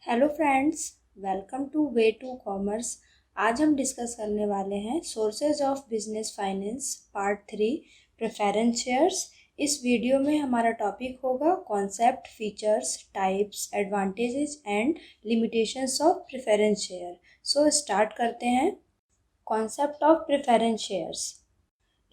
Hello friends, welcome to way to commerce. आज हम discuss करने वाले हैं sources of business finance part 3 preference shares. इस वीडियो में हमारा टॉपिक होगा concept, features, types, advantages and limitations of preference share. So start करते हैं। Concept of preference shares.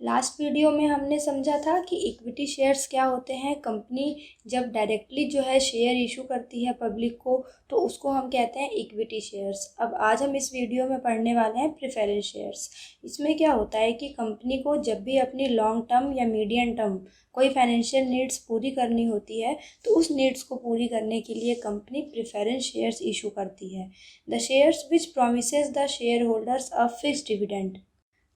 Last video में हमने समझा था कि इक्विटी शेयर्स क्या होते हैं। कंपनी जब डायरेक्टली जो है शेयर इशू करती है पब्लिक को, तो उसको हम कहते हैं इक्विटी शेयर्स। अब आज हम इस वीडियो में पढ़ने वाले हैं प्रेफरेंस शेयर्स। इसमें क्या होता है कि कंपनी को जब भी अपनी लॉन्ग टर्म या मीडियम टर्म कोई फाइनेंशियल नीड्स पूरी करनी होती है, तो उस नीड्स को पूरी करने के लिए कंपनी प्रेफरेंस शेयर्स इशू करती है। The shares which promises the share holders a fixed dividend.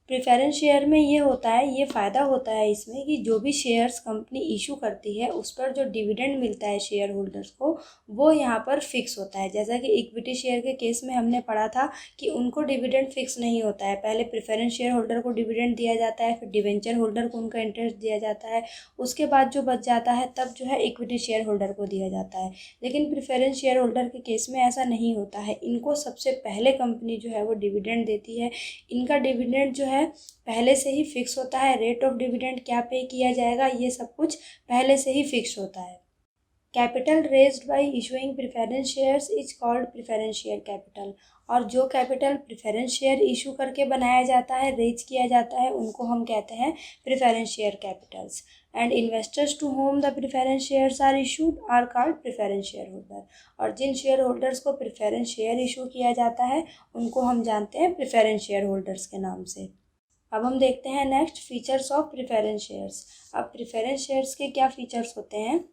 Preference share में ये होता है, ये फ़ायदा होता है इसमें कि जो भी शेयर्स कंपनी इशू करती है उस पर जो डिविडेंड मिलता है शेयर होल्डर्स को, वो यहाँ पर फिक्स होता है। जैसा कि इक्विटी शेयर के केस में हमने पढ़ा था कि उनको डिविडेंड फिक्स नहीं होता है। पहले प्रेफरेंस शेयर होल्डर को डिविडेंड दिया जाता है, फिर डिवेंचर होल्डर को उनका इंटरेस्ट दिया जाता है, उसके बाद जो बच जाता है तब जो है इक्विटी शेयर होल्डर को दिया जाता है। लेकिन प्रेफरेंस शेयर होल्डर के केस में ऐसा नहीं होता है। इनको सबसे पहले कंपनी जो है वो डिविडेंड देती है। इनका डिविडेंड जो है पहले से ही फिक्स होता है। रेट ऑफ डिविडेंड क्या पे किया जाएगा, ये सब कुछ पहले से ही फिक्स होता है। Capital raised bye issuing preference shares is called preference share capital. और जो कैपिटल प्रेफरेंस शेयर इशू करके बनाया जाता है, रेज किया जाता है, उनको हम कहते हैं preference share capitals. And investors to whom the preference shares are issued are called preference share holder. और जिन शेयर होल्डर्स को प्रेफरेंस शेयर इशू किया जाता है उनको हम जानते हैं प्रेफरेंस शेयर होल्डर्स के नाम से। अब हम देखते हैं next features of preference shares. अब प्रेफरेंस शेयर्स के क्या फीचर्स होते हैं।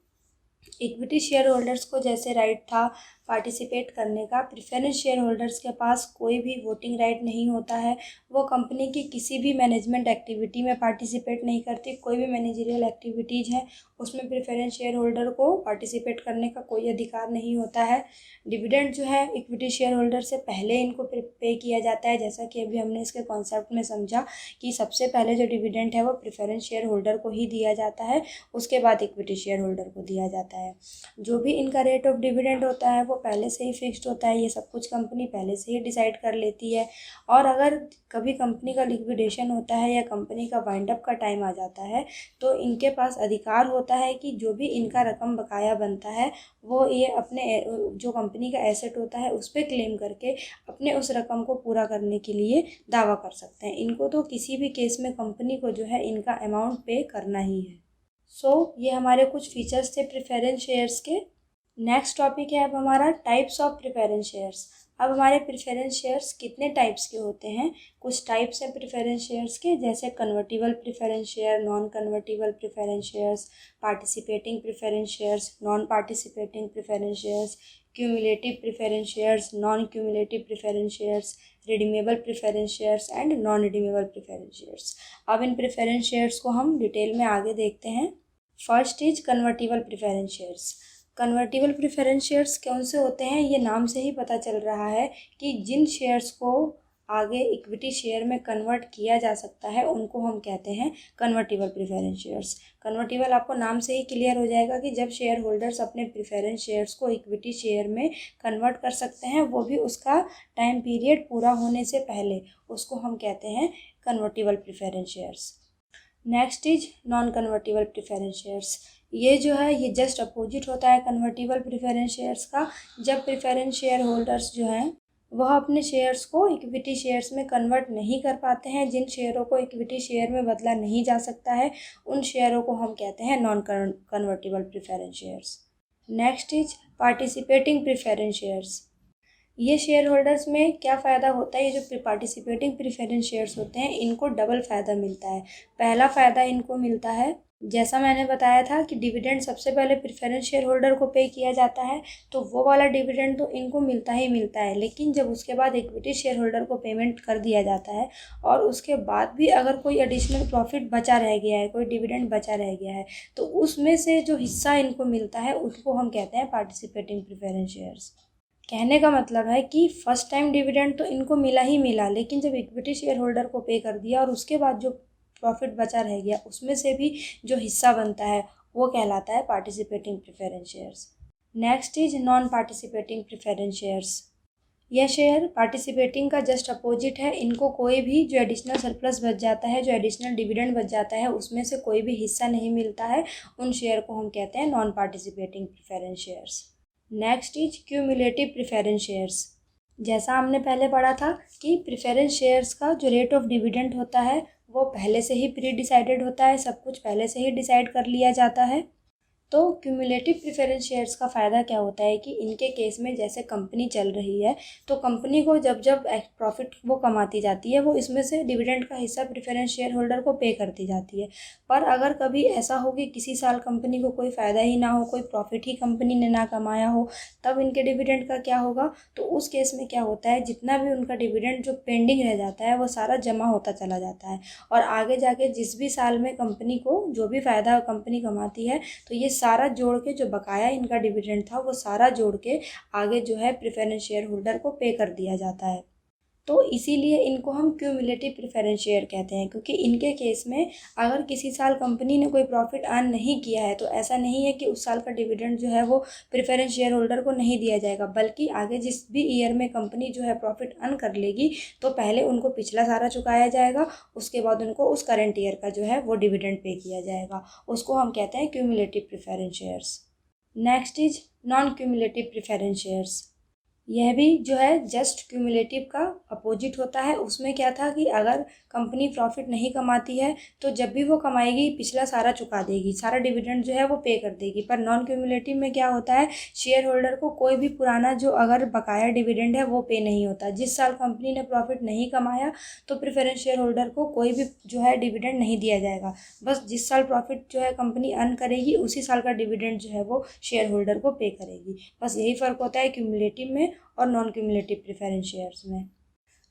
इक्विटी शेयर होल्डर्स को जैसे राइट था पार्टिसिपेट करने का, प्रेफरेंस शेयर होल्डर्स के पास कोई भी वोटिंग राइट नहीं होता है। वो कंपनी की किसी भी मैनेजमेंट एक्टिविटी में पार्टिसिपेट नहीं करती। कोई भी मैनेजरियल एक्टिविटीज़ है उसमें प्रेफरेंस शेयर होल्डर को पार्टिसिपेट करने का कोई अधिकार नहीं होता है। डिविडेंड जो है इक्विटी शेयर होल्डर से पहले इनको पे किया जाता है। जैसा कि अभी हमने इसके कॉन्सेप्ट में समझा कि सबसे पहले जो डिविडेंड है वो प्रेफरेंस शेयर होल्डर को ही दिया जाता है, उसके बाद इक्विटी शेयर होल्डर को दिया जाता है। जो भी इनका रेट ऑफ डिविडेंड होता है वो पहले से ही फिक्स्ड होता है। ये सब कुछ कंपनी पहले से ही डिसाइड कर लेती है। और अगर कभी कंपनी का लिक्विडेशन होता है या कंपनी का वाइंड अप का टाइम आ जाता है, तो इनके पास अधिकार होता है कि जो भी इनका रकम बकाया बनता है वो ये अपने जो कंपनी का एसेट होता है उस पर क्लेम करके अपने उस रकम को पूरा करने के लिए दावा कर सकते हैं। इनको तो किसी भी केस में कंपनी को जो है इनका अमाउंट पे करना ही है। ये हमारे कुछ फीचर्स थे प्रेफरेंस शेयर्स के। नेक्स्ट टॉपिक है अब हमारा टाइप्स ऑफ प्रेफरेंस शेयर्स। अब हमारे प्रेफरेंस शेयर्स कितने टाइप्स के होते हैं। कुछ टाइप्स हैं प्रेफरेंस शेयर्स के, जैसे convertible preference share, non convertible preference shares, participating preference shares, non participating preference shares, cumulative preference shares, non cumulative preference shares, redeemable preference shares and non redeemable preference shares. अब इन preference shares को हम detail में आगे देखते हैं। First is convertible preference shares. Convertible preference shares कौन से होते हैं, ये नाम से ही पता चल रहा है कि जिन शेयर्स को आगे इक्विटी शेयर में कन्वर्ट किया जा सकता है उनको हम कहते हैं कन्वर्टिबल प्रेफरेंस शेयर्स। कन्वर्टिबल आपको नाम से ही क्लियर हो जाएगा कि जब शेयर होल्डर्स अपने प्रेफरेंस शेयर्स को इक्विटी शेयर में कन्वर्ट कर सकते हैं, वो भी उसका टाइम पीरियड पूरा होने से पहले, उसको हम कहते हैं convertible preference shares. Next is non convertible preference shares. ये जो है ये जस्ट अपोजिट होता है कन्वर्टिबल प्रेफरेंस शेयर्स का। जब प्रेफरेंस शेयर होल्डर्स जो हैं वह अपने शेयर्स को इक्विटी शेयर्स में कन्वर्ट नहीं कर पाते हैं, जिन शेयरों को इक्विटी शेयर में बदला नहीं जा सकता है, उन शेयरों को हम कहते हैं non convertible preference shares. Next is participating preference shares. ये शेयर होल्डर्स में क्या फ़ायदा होता है, ये जो पार्टिसिपेटिंग प्रेफरेंस शेयर्स होते हैं इनको डबल फ़ायदा मिलता है। पहला फ़ायदा इनको मिलता है, जैसा मैंने बताया था कि डिविडेंड सबसे पहले प्रेफरेंस शेयर होल्डर को पे किया जाता है, तो वो वाला डिविडेंड तो इनको मिलता ही मिलता है। लेकिन जब उसके बाद इक्विटी शेयर होल्डर को पेमेंट कर दिया जाता है और उसके बाद भी अगर कोई एडिशनल प्रॉफिट बचा रह गया है, कोई डिविडेंड बचा रह गया है, तो उसमें से जो हिस्सा इनको मिलता है उसको हम कहते हैं पार्टिसिपेटिंग प्रेफरेंस शेयर्स। कहने का मतलब है कि फर्स्ट टाइम डिविडेंड तो इनको मिला ही मिला, लेकिन जब इक्विटी शेयर होल्डर को पे कर दिया और उसके बाद जो प्रॉफिट बचा रह गया उसमें से भी जो हिस्सा बनता है वो कहलाता है participating preference shares. Next is non participating preference shares. यह शेयर पार्टिसिपेटिंग का जस्ट अपोजिट है। इनको कोई भी जो एडिशनल सरप्लस बच जाता है, जो एडिशनल डिविडेंड बच जाता है, उसमें से कोई भी हिस्सा नहीं मिलता है। उन शेयर को हम कहते हैं non participating preference shares. Next is cumulative preference shares. जैसा हमने पहले पढ़ा था कि प्रेफरेंस शेयर्स का जो रेट ऑफ डिविडेंड होता है वो पहले से ही प्री डिसाइडेड होता है, सब कुछ पहले से ही डिसाइड कर लिया जाता है। तो क्यूमुलेटिव प्रेफरेंस शेयर्स का फ़ायदा क्या होता है कि इनके केस में जैसे कंपनी चल रही है तो कंपनी को जब जब प्रॉफिट वो कमाती जाती है वो इसमें से डिविडेंड का हिस्सा प्रेफरेंस शेयर होल्डर को पे करती जाती है। पर अगर कभी ऐसा हो कि किसी साल कंपनी को कोई फ़ायदा ही ना हो, कोई प्रॉफिट ही कंपनी ने ना कमाया हो, तब इनके डिविडेंड का क्या होगा? तो उस केस में क्या होता है, जितना भी उनका डिविडेंड जो पेंडिंग रह जाता है वो सारा जमा होता चला जाता है और आगे जाके जिस भी साल में कंपनी को जो भी फ़ायदा कंपनी कमाती है तो ये सारा जोड़ के जो बकाया इनका डिविडेंड था वो सारा जोड़ के आगे जो है प्रेफरेंस शेयर होल्डर को पे कर दिया जाता है। तो इसीलिए इनको हम क्यूमुलेटिव प्रेफरेंस शेयर कहते हैं, क्योंकि इनके केस में अगर किसी साल कंपनी ने कोई प्रॉफिट अर्न नहीं किया है तो ऐसा नहीं है कि उस साल का डिविडेंड जो है वो प्रेफरेंस शेयर होल्डर को नहीं दिया जाएगा, बल्कि आगे जिस भी ईयर में कंपनी जो है प्रॉफिट अर्न कर लेगी तो पहले उनको पिछला सारा चुकाया जाएगा, उसके बाद उनको उस करंट ईयर का जो है वो डिविडेंड पे किया जाएगा। उसको हम कहते हैं cumulative preference shares. Next is non cumulative preference shares. यह भी जो है जस्ट क्यूमुलेटिव का अपोजिट होता है। उसमें क्या था कि अगर कंपनी प्रॉफिट नहीं कमाती है तो जब भी वो कमाएगी पिछला सारा चुका देगी, सारा डिविडेंड जो है वो पे कर देगी। पर नॉन क्यूमुलेटिव में क्या होता है, शेयर होल्डर को कोई भी पुराना जो अगर बकाया डिविडेंड है वो पे नहीं होता। जिस साल कंपनी ने प्रॉफिट नहीं कमाया तो प्रेफरेंस शेयर होल्डर को कोई भी जो है डिविडेंड नहीं दिया जाएगा, बस जिस साल प्रॉफिट जो है कंपनी अर्न करेगी उसी साल का डिविडेंड जो है वो शेयर होल्डर को पे करेगी। बस यही फ़र्क होता है क्यूमुलेटिव में और नॉन क्यूमुलेटिव प्रेफरेंस शेयर्स में।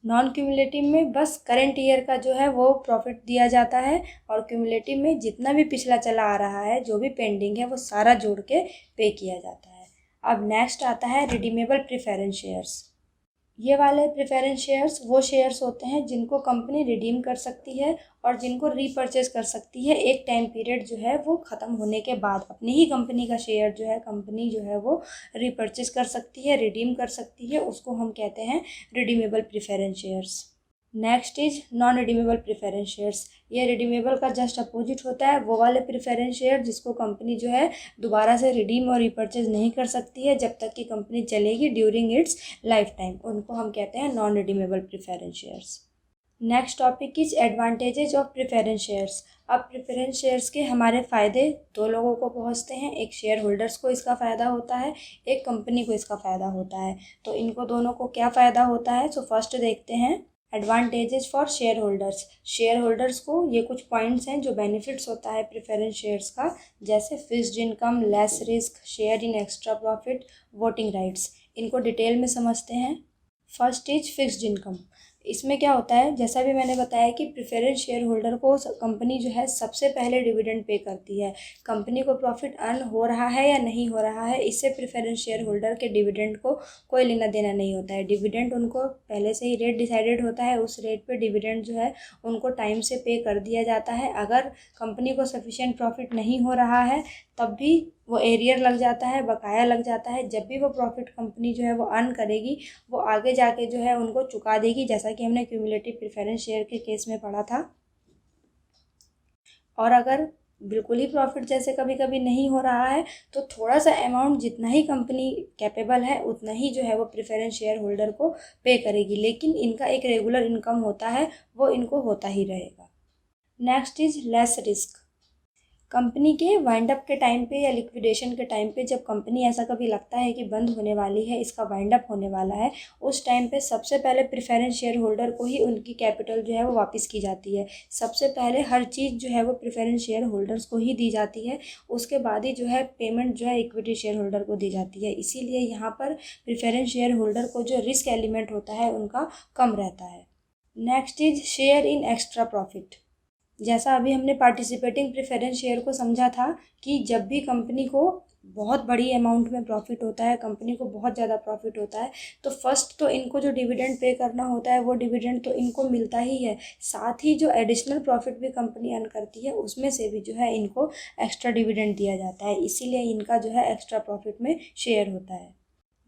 नॉन क्यूमुलेटिव में बस करंट ईयर का जो है वो प्रॉफिट दिया जाता है और क्यूमुलेटिव में जितना भी पिछला चला आ रहा है, जो भी पेंडिंग है, वो सारा जोड़ के पे किया जाता है। अब नेक्स्ट आता है रिडीमेबल प्रेफरेंस शेयर्स। ये वाले प्रेफरेंस शेयर्स वो शेयर्स होते हैं जिनको कंपनी रिडीम कर सकती है और जिनको रीपर्चेज कर सकती है एक टाइम पीरियड जो है वो ख़त्म होने के बाद। अपनी ही कंपनी का शेयर जो है कंपनी जो है वो रीपर्चेज कर सकती है, रिडीम कर सकती है, उसको हम कहते हैं redeemable preference shares. Next is non redeemable preference shares. ये रिडीमेबल का जस्ट अपोजिट होता है, वो वाले प्रेफरेंस शेयर जिसको कंपनी जो है दोबारा से रिडीम और रिपर्चेज नहीं कर सकती है जब तक कि कंपनी चलेगी ड्यूरिंग इट्स लाइफ टाइम, उनको हम कहते हैं non redeemable preference shares. Next topic is advantages of preference shares. अब प्रेफरेंस शेयर्स के हमारे फ़ायदे दो लोगों को पहुंचते हैं, एक शेयर होल्डर्स को इसका फ़ायदा होता है, एक कंपनी को इसका फ़ायदा होता है। तो इनको दोनों को क्या फ़ायदा होता है, सो फर्स्ट देखते हैं advantages for share holders. Share holders को ये कुछ पॉइंट्स हैं जो बेनिफिट्स होता है प्रेफरेंस शेयर्स का, जैसे fixed income, less risk, share in extra profit, voting rights. इनको डिटेल में समझते हैं। First is fixed income. इसमें क्या होता है, जैसा भी मैंने बताया कि प्रेफरेंस शेयर होल्डर को कंपनी जो है सबसे पहले डिविडेंड पे करती है। कंपनी को प्रॉफिट अर्न हो रहा है या नहीं हो रहा है, इससे प्रेफरेंस शेयर होल्डर के डिविडेंड को कोई लेना देना नहीं होता है। डिविडेंड उनको पहले से ही रेट डिसाइडेड होता है, उस रेट पे डिविडेंड जो है उनको टाइम से पे कर दिया जाता है। अगर कंपनी को सफिशिएंट प्रॉफिट नहीं हो रहा है तब भी वो एरियर लग जाता है, बकाया लग जाता है। जब भी वो प्रॉफिट कंपनी जो है वो अर्न करेगी वो आगे जाके जो है उनको चुका देगी, जैसा कि हमने क्यूमुलेटिव प्रेफरेंस शेयर के केस में पढ़ा था। और अगर बिल्कुल ही प्रॉफिट जैसे कभी कभी नहीं हो रहा है तो थोड़ा सा अमाउंट जितना ही कंपनी कैपेबल है उतना ही जो है वो प्रेफरेंस शेयर होल्डर को पे करेगी, लेकिन इनका एक रेगुलर इनकम होता है वो इनको होता ही रहेगा। Next is less risk. Company के वाइंड अप के टाइम पे या लिक्विडेशन के टाइम पे जब कंपनी ऐसा कभी लगता है कि बंद होने वाली है, इसका वाइंड अप होने वाला है, उस टाइम पे सबसे पहले प्रेफरेंस शेयर होल्डर को ही उनकी कैपिटल जो है वो वापस की जाती है। सबसे पहले हर चीज़ जो है वो प्रेफरेंस शेयर होल्डर्स को ही दी जाती है, उसके बाद ही जो है पेमेंट जो है इक्विटी शेयर होल्डर को दी जाती है। इसीलिए यहाँ पर प्रेफरेंस शेयर होल्डर को जो रिस्क एलिमेंट होता है उनका कम रहता है। Next is share in extra profit. जैसा अभी हमने पार्टिसिपेटिंग प्रेफरेंस शेयर को समझा था कि जब भी कंपनी को बहुत बड़ी अमाउंट में प्रॉफिट होता है, कंपनी को बहुत ज़्यादा प्रॉफिट होता है, तो फर्स्ट तो इनको जो डिविडेंड पे करना होता है वो डिविडेंड तो इनको मिलता ही है, साथ ही जो एडिशनल प्रॉफिट भी कंपनी अर्न करती है उसमें से भी जो है इनको एक्स्ट्रा डिविडेंड दिया जाता है, इसीलिए इनका जो है एक्स्ट्रा प्रॉफिट में शेयर होता है।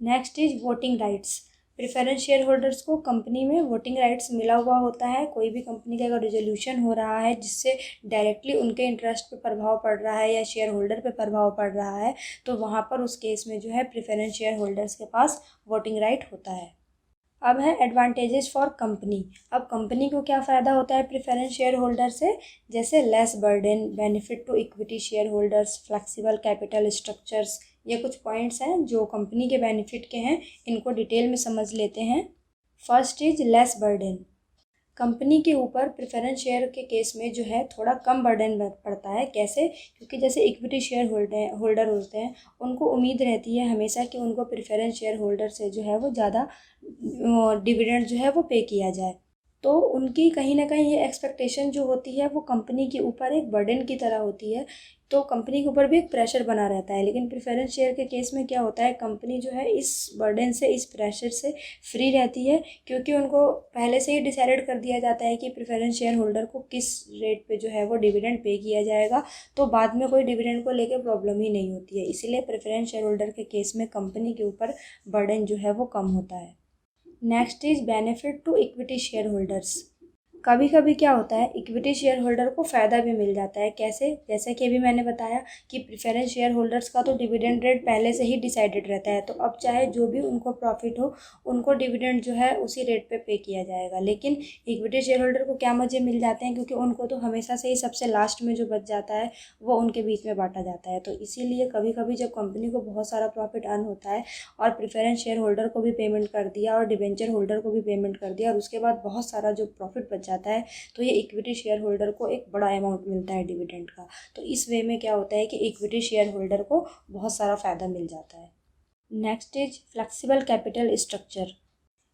Next is voting rights. Preference share holders को कंपनी में वोटिंग राइट्स मिला हुआ होता है। कोई भी कंपनी का अगर रिजोल्यूशन हो रहा है जिससे डायरेक्टली उनके इंटरेस्ट पे प्रभाव पड़ रहा है या शेयर होल्डर पे प्रभाव पड़ रहा है, तो वहाँ पर उस केस में जो है प्रेफरेंस शेयर होल्डर्स के पास वोटिंग राइट होता है। अब है एडवांटेजेस फॉर कंपनी। अब कंपनी को क्या फ़ायदा होता है प्रेफरेंस शेयर होल्डर से, जैसे less burden, benefit to equity share holders, flexible capital structures. ये कुछ पॉइंट्स हैं जो कंपनी के बेनिफिट के हैं, इनको डिटेल में समझ लेते हैं। First is less burden. Company के ऊपर प्रेफरेंस शेयर के केस में जो है थोड़ा कम बर्डन पड़ता है। कैसे? क्योंकि जैसे इक्विटी शेयर होल्डर होते हैं, उनको उम्मीद रहती है हमेशा कि उनको प्रेफरेंस शेयर होल्डर से जो है वो ज़्यादा डिविडेंड जो है वो पे किया जाए, तो उनकी कहीं ना कहीं ये एक्सपेक्टेशन जो होती है वो कंपनी के ऊपर एक बर्डन की तरह होती है, तो कंपनी के ऊपर भी एक प्रेशर बना रहता है। लेकिन प्रेफरेंस शेयर के केस में क्या होता है, कंपनी जो है इस बर्डन से, इस प्रेशर से फ्री रहती है, क्योंकि उनको पहले से ही डिसाइडेड कर दिया जाता है कि प्रेफरेंस शेयर होल्डर को किस रेट पे जो है वो डिविडेंड पे किया जाएगा, तो बाद में कोई डिविडेंड को लेकर प्रॉब्लम ही नहीं होती है। इसीलिए प्रेफरेंस शेयर होल्डर के केस में कंपनी के ऊपर बर्डन जो है वो कम होता है। Next is benefit to equity share holders. कभी कभी क्या होता है, इक्विटी शेयर होल्डर को फ़ायदा भी मिल जाता है। कैसे? जैसे कि अभी मैंने बताया कि प्रेफरेंस शेयर होल्डर्स का तो डिविडेंड रेट पहले से ही डिसाइडेड रहता है, तो अब चाहे जो भी उनको प्रॉफिट हो, उनको डिविडेंड जो है उसी रेट पे किया जाएगा। लेकिन इक्विटी शेयर होल्डर को क्या मज़े मिल जाते हैं, क्योंकि उनको तो हमेशा से ही सबसे लास्ट में जो बच जाता है वो उनके बीच में बांटा जाता है। तो इसीलिए कभी कभी जब कंपनी को बहुत सारा प्रॉफिट अर्न होता है और प्रेफरेंस शेयर होल्डर को भी पेमेंट कर दिया और डिबेंचर होल्डर को भी पेमेंट कर दिया और उसके बाद बहुत सारा जो प्रॉफिट बच जाता है, तो ये इक्विटी शेयर होल्डर को एक बड़ा अमाउंट मिलता है डिविडेंड का। तो इस वे में क्या होता है कि इक्विटी शेयर होल्डर को बहुत सारा फ़ायदा मिल जाता है। Next is flexible capital structure.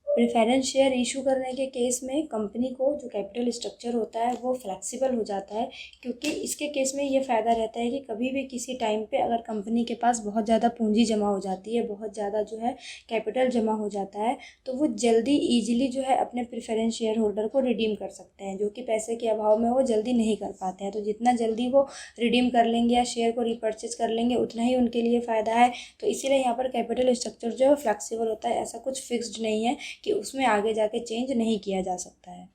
Preference share issue करने के केस में कंपनी को जो कैपिटल स्ट्रक्चर होता है वो फ्लेक्सिबल हो जाता है, क्योंकि इसके केस में ये फ़ायदा रहता है कि कभी भी किसी टाइम पे अगर कंपनी के पास बहुत ज़्यादा पूंजी जमा हो जाती है, बहुत ज़्यादा जो है कैपिटल जमा हो जाता है, तो वो जल्दी ईजिली जो है अपने प्रेफरेंस शेयर होल्डर को रिडीम कर सकते हैं, जो कि पैसे के अभाव में वो जल्दी नहीं कर पाते हैं। तो जितना जल्दी वो रिडीम कर लेंगे या शेयर को रिपर्चेज कर लेंगे उतना ही उनके लिए फ़ायदा है। तो इसीलिए यहाँ पर कैपिटल स्ट्रक्चर जो है फ्लेक्सिबल होता है, ऐसा कुछ फिक्स्ड नहीं है कि उसमें आगे जाके चेंज नहीं किया जा सकता है।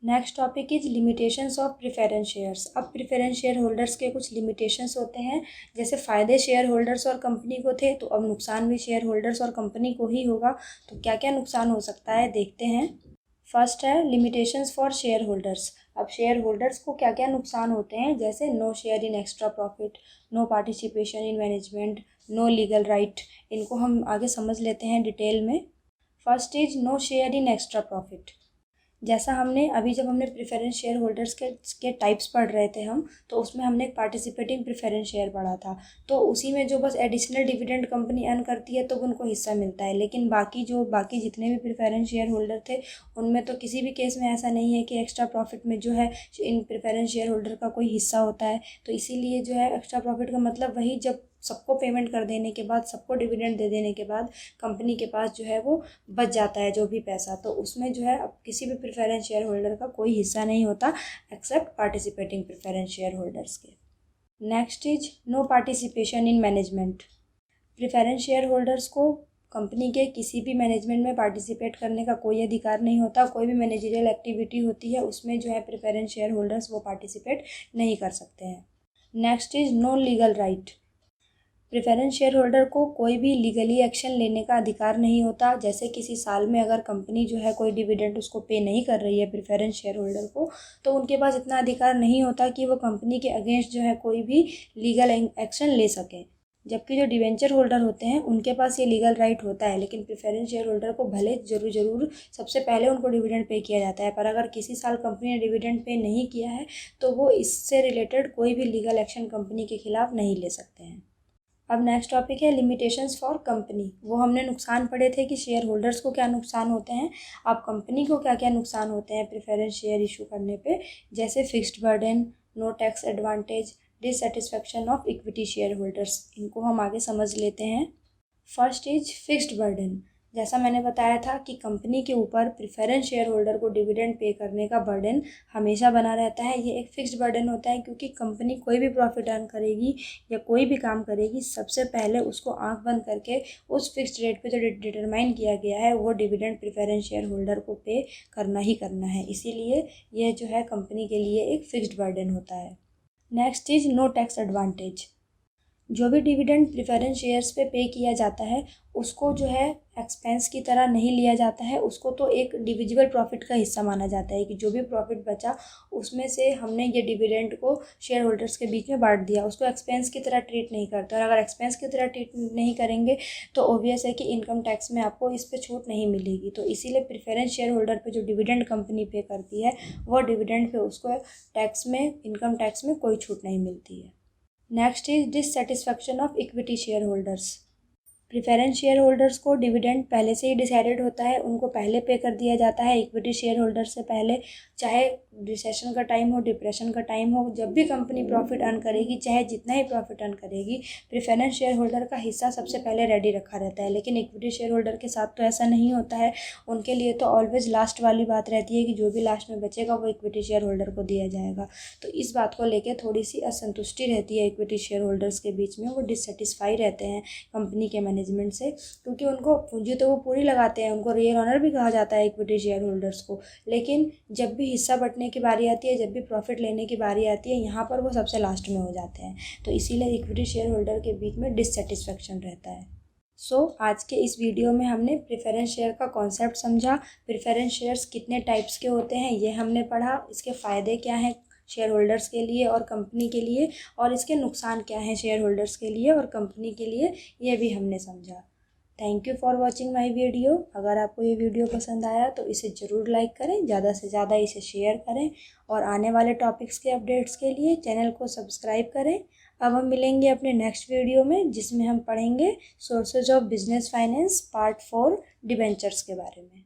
Next topic is limitations of preference shares. अब प्रेफरेंस शेयर होल्डर्स के कुछ लिमिटेशंस होते हैं, जैसे फ़ायदे शेयर होल्डर्स और कंपनी को थे, तो अब नुकसान भी शेयर होल्डर्स और कंपनी को ही होगा। तो क्या क्या नुकसान हो सकता है देखते हैं। फर्स्ट है लिमिटेशंस फॉर शेयर होल्डर्स। अब शेयर होल्डर्स को क्या क्या नुकसान होते हैं, जैसे no share in extra profit, no participation in management, no legal right. इनको हम आगे समझ लेते हैं डिटेल में। First is no share in extra profit. जैसा हमने अभी जब हमने प्रेफरेंस शेयर होल्डर्स के टाइप्स पढ़ रहे थे हम, तो उसमें हमने एक पार्टिसिपेटिंग प्रेफरेंस शेयर पढ़ा था, तो उसी में जो बस एडिशनल डिविडेंड कंपनी अर्न करती है तो उनको हिस्सा मिलता है। लेकिन बाकी जितने भी प्रेफरेंस शेयर होल्डर थे उनमें तो किसी भी केस में ऐसा नहीं है कि एक्स्ट्रा प्रॉफिट में जो है इन प्रेफरेंस शेयर होल्डर का कोई हिस्सा होता है। तो इसीलिए जो है एक्स्ट्रा प्रॉफिट का मतलब वही, जब सबको पेमेंट कर देने के बाद, सबको डिविडेंड दे देने के बाद कंपनी के पास जो है वो बच जाता है जो भी पैसा, तो उसमें जो है अब किसी भी प्रेफरेंस शेयर होल्डर का कोई हिस्सा नहीं होता except participating preference share holders के। Next is no participation in management. Preference share holders को कंपनी के किसी भी मैनेजमेंट में पार्टिसिपेट करने का कोई अधिकार नहीं होता। कोई भी मैनेजरियल एक्टिविटी होती है उसमें जो है प्रेफरेंस शेयर होल्डर्स वो पार्टिसिपेट नहीं कर सकते हैं। Next is no legal right. Preference share holder को कोई भी लीगली एक्शन लेने का अधिकार नहीं होता। जैसे किसी साल में अगर कंपनी जो है कोई डिविडेंड उसको पे नहीं कर रही है प्रेफरेंस शेयर होल्डर को, तो उनके पास इतना अधिकार नहीं होता कि वो कंपनी के अगेंस्ट जो है कोई भी लीगल एक्शन ले सकें। जबकि जो डिवेंचर होल्डर होते हैं उनके पास ये लीगल राइट होता है, लेकिन प्रेफरेंस शेयर होल्डर को भले ज़रूर सबसे पहले उनको डिविडेंड पे किया जाता है, पर अगर किसी साल कंपनी ने डिविडेंड पे नहीं किया है तो वो इससे रिलेटेड कोई भी लीगल एक्शन कंपनी के खिलाफ नहीं ले सकते हैं। अब नेक्स्ट टॉपिक है लिमिटेशंस फॉर कंपनी। वो हमने नुकसान पढ़े थे कि शेयर होल्डर्स को क्या नुकसान होते हैं, अब कंपनी को क्या क्या नुकसान होते हैं प्रेफरेंस शेयर इशू करने पे, जैसे fixed burden, no tax advantage, dissatisfaction of equity share holders. इनको हम आगे समझ लेते हैं। First is fixed burden. जैसा मैंने बताया था कि कंपनी के ऊपर प्रेफरेंस शेयर होल्डर को डिविडेंड पे करने का बर्डन हमेशा बना रहता है। ये एक फिक्स्ड बर्डन होता है, क्योंकि कंपनी कोई भी प्रॉफिट अर्न करेगी या कोई भी काम करेगी, सबसे पहले उसको आंख बंद करके उस फिक्स्ड रेट पे जो डिटरमाइन किया गया है वो डिविडेंड प्रेफरेंस शेयर होल्डर को पे करना ही करना है। इसीलिए यह जो है कंपनी के लिए एक फिक्स्ड बर्डन होता है। Next is no tax advantage. जो भी डिविडेंड प्रेफरेंस शेयर्स पे किया जाता है उसको जो है एक्सपेंस की तरह नहीं लिया जाता है, उसको तो एक डिविजिबल प्रॉफिट का हिस्सा माना जाता है कि जो भी प्रॉफिट बचा उसमें से हमने ये डिविडेंड को शेयर होल्डर्स के बीच में बांट दिया, उसको एक्सपेंस की तरह ट्रीट नहीं करते। और अगर एक्सपेंस की तरह ट्रीट नहीं करेंगे तो ऑब्वियस है कि इनकम टैक्स में आपको इस पर छूट नहीं मिलेगी। तो इसीलिए प्रेफरेंस शेयर होल्डर पर जो डिविडेंड कंपनी पे करती है वो डिविडेंड पे उसको टैक्स में, इनकम टैक्स में कोई छूट नहीं मिलती है। Next is dissatisfaction of equity share holders. Preference share holders को डिविडेंड पहले से ही डिसाइडेड होता है, उनको पहले पे कर दिया जाता है इक्विटी शेयर होल्डर से पहले। चाहे रिसेशन का टाइम हो, डिप्रेशन का टाइम हो, जब भी कंपनी प्रॉफिट अर्न करेगी, चाहे जितना ही प्रॉफिट अर्न करेगी, प्रेफरेंस शेयर होल्डर का हिस्सा सबसे पहले रेडी रखा रहता है। लेकिन इक्विटी शेयर होल्डर के साथ तो ऐसा नहीं होता है। उनके लिए तो ऑलवेज लास्ट वाली बात रहती है कि जो भी लास्ट में बचेगा वो इक्विटी शेयर होल्डर को दिया जाएगा। तो इस बात को लेकर थोड़ी सी असंतुष्टि रहती है इक्विटी शेयर होल्डर्स के बीच में। वो डिससेटिस्फाई रहते हैं कंपनी के मैनेजमेंट से, क्योंकि उनको पूंजी तो वो पूरी लगाते हैं, उनको रियल ऑनर भी कहा जाता है इक्विटी शेयर होल्डर्स को। लेकिन जब भी हिस्सा बंटने की बारी आती है, जब भी प्रॉफिट लेने की बारी आती है, यहाँ पर वो सबसे लास्ट में हो जाते हैं। तो इसीलिए इक्विटी शेयर होल्डर के बीच में डिससेटिस्फैक्शन रहता है। आज के इस वीडियो में हमने प्रेफरेंस शेयर का कॉन्सेप्ट समझा। प्रेफरेंस शेयर्स कितने टाइप्स के होते हैं ये हमने पढ़ा, इसके फ़ायदे क्या हैं शेयर होल्डर्स के लिए और कंपनी के लिए, और इसके नुकसान क्या हैं शेयर होल्डर्स के लिए और कंपनी के लिए, ये भी हमने समझा। Thank you for watching my video. अगर आपको ये वीडियो पसंद आया तो इसे ज़रूर लाइक करें, ज़्यादा से ज़्यादा इसे शेयर करें, और आने वाले टॉपिक्स के अपडेट्स के लिए चैनल को सब्सक्राइब करें। अब हम मिलेंगे अपने नेक्स्ट वीडियो में, जिसमें हम पढ़ेंगे sources of business finance part 4 debentures के बारे में।